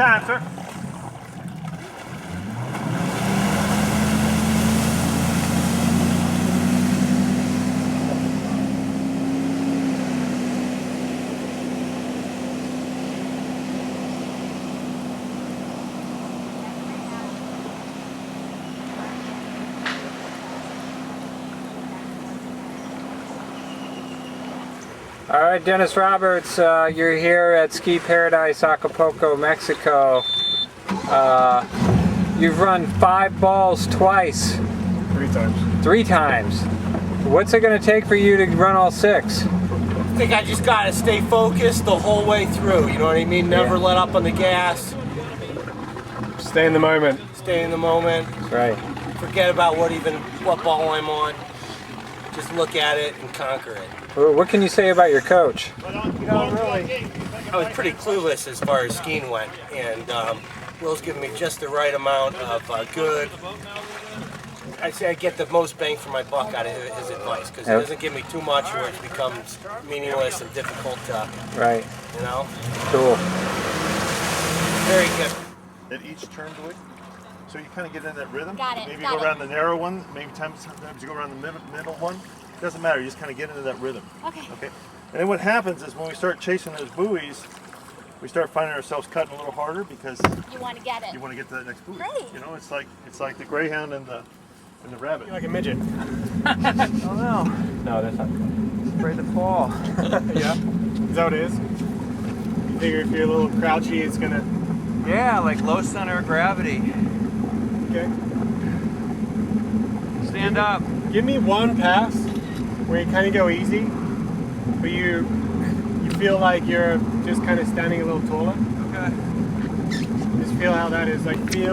time, sir. All right, Dennis Roberts, you're here at Ski Paradise, Acapulco, Mexico. You've run 5 balls twice. 3 times. 3 times. What's it going to take for you to run all 6? I think I just got to stay focused the whole way through, you know what I mean? Never let up on the gas. Stay in the moment. Stay in the moment. Right. Forget about what ball I'm on. Just look at it and conquer it. What can you say about your coach? You know, really, I was pretty clueless as far as skiing went, and Will's given me just the right amount of good. I'd say I get the most bang for my buck out of his advice, because he doesn't give me too much where it becomes meaningless and difficult to, right. You know? Cool. Very good. At each turn, do it. So you kind of get in that rhythm. Got it. Maybe you go around the narrow one. Maybe sometimes you go around the middle one. It doesn't matter. You just kind of get into that rhythm. Okay. Okay. And then what happens is when we start chasing those buoys, we start finding ourselves cutting a little harder because you want to get it. You want to get to that next buoy. Great. You know, it's like the greyhound and the rabbit. You're like a midget. Oh no. No, that's not. Afraid to fall. Yeah. Is that what it is? You figure if you're a little crouchy, it's gonna. Yeah, like low center of gravity. Okay. Stand up. Give me one pass where you kind of go easy, but you feel like you're just kind of standing a little taller. Okay. Just feel how that is. Like I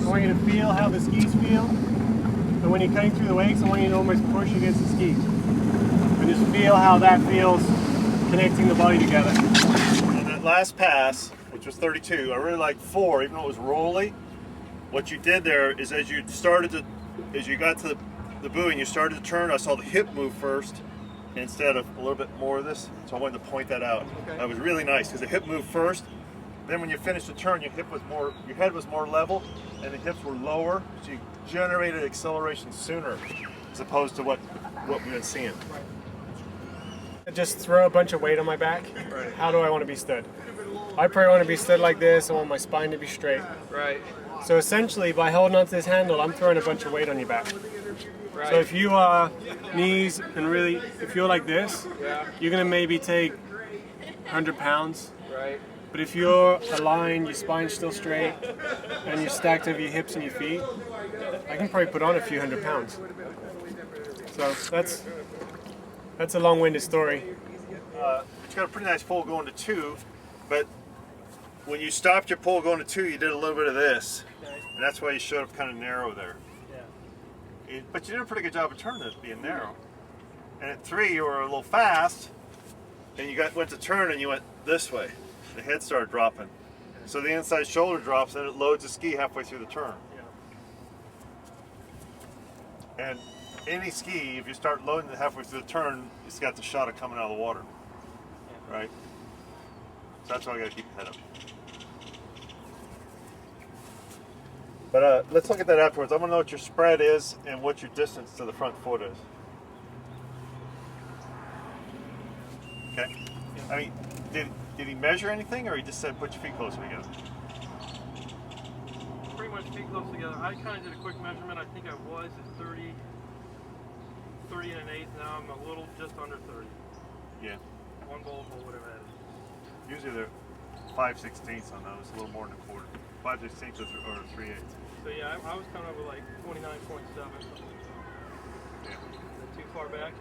want you to feel how the skis feel. And when you're cutting through the wakes, I want you to almost push against the skis. And just feel how that feels connecting the body together. And that last pass, which was 32, I really liked 4, even though it was rolly. What you did there is as you got to the buoy and you started to turn, I saw the hip move first instead of a little bit more of this. So I wanted to point that out. Okay. That was really nice because the hip moved first. Then when you finished the turn, your head was more level and the hips were lower. So you generated acceleration sooner as opposed to what we've been seeing. Just throw a bunch of weight on my back. Right. How do I want to be stood? I probably want to be stood like this. I want my spine to be straight. Right. So essentially, by holding onto this handle, I'm throwing a bunch of weight on your back. Right. So if you knees and really, if you're like this, you're gonna maybe take 100 pounds. Right. But if you're aligned, your spine's still straight, and you're stacked over your hips and your feet, I can probably put on a few 100 pounds. So that's a long-winded story. It's got a pretty nice pull going to 2, but when you stopped your pull going to 2, you did a little bit of this, and that's why you showed up kind of narrow there. But you did a pretty good job of turning it being narrow. And at 3, you were a little fast, and you went to turn and you went this way. The head started dropping. So the inside shoulder drops and it loads the ski halfway through the turn. And any ski, if you start loading it halfway through the turn, it's got the shot of coming out of the water. Right? So that's why I gotta keep the head up. But let's look at that afterwards. I want to know what your spread is and what your distance to the front foot is. Okay. I mean, did he measure anything, or he just said put your feet closer together? Pretty much feet close together. I kind of did a quick measurement. I think I was at 30 and an eighth. Now I'm a little just under 30. Yeah. One bowl, whatever that is. Usually they're 5/16 on those, a little more than a quarter. 5/16 or 3/8. So yeah, I was coming up with like 29.7. Yeah. Is that too far back?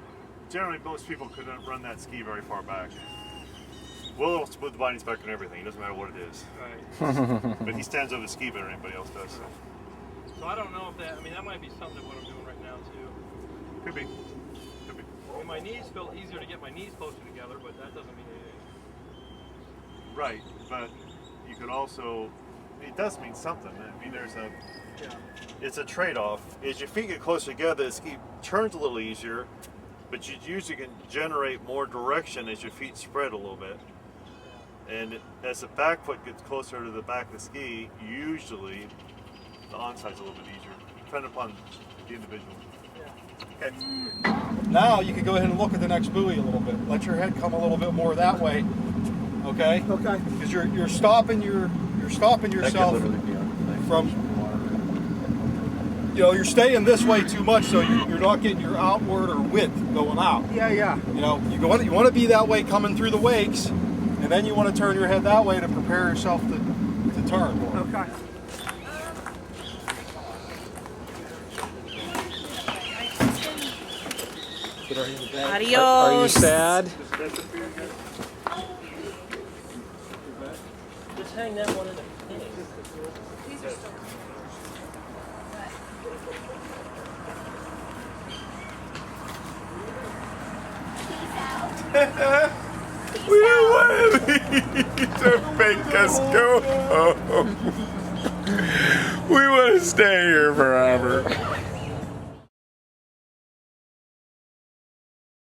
Generally, most people couldn't run that ski very far back. Will smooth the bindings back and everything. It doesn't matter what it is. Right. But he stands over the ski better than anybody else does. So I don't know if that. I mean, that might be something of what I'm doing right now too. Could be. Could be. I mean, my knees feel easier to get my knees closer together, but that doesn't mean anything. Right, but you could also. It does mean something. I mean, it's a trade-off. As your feet get closer together, the ski turns a little easier, but you usually can generate more direction as your feet spread a little bit. And as the back foot gets closer to the back of the ski, usually the onside's a little bit easier, depending upon the individual. Okay. Now you can go ahead and look at the next buoy a little bit. Let your head come a little bit more that way. Okay? Okay. Because you're stopping yourself from, you know, you're staying this way too much, so you're not getting your outward or width going out. Yeah, yeah. You know, you want to be that way coming through the wakes, and then you want to turn your head that way to prepare yourself to turn. Okay. Adios. Are you sad? Just hang that one in the We don't want to make us go home. We want to stay here forever.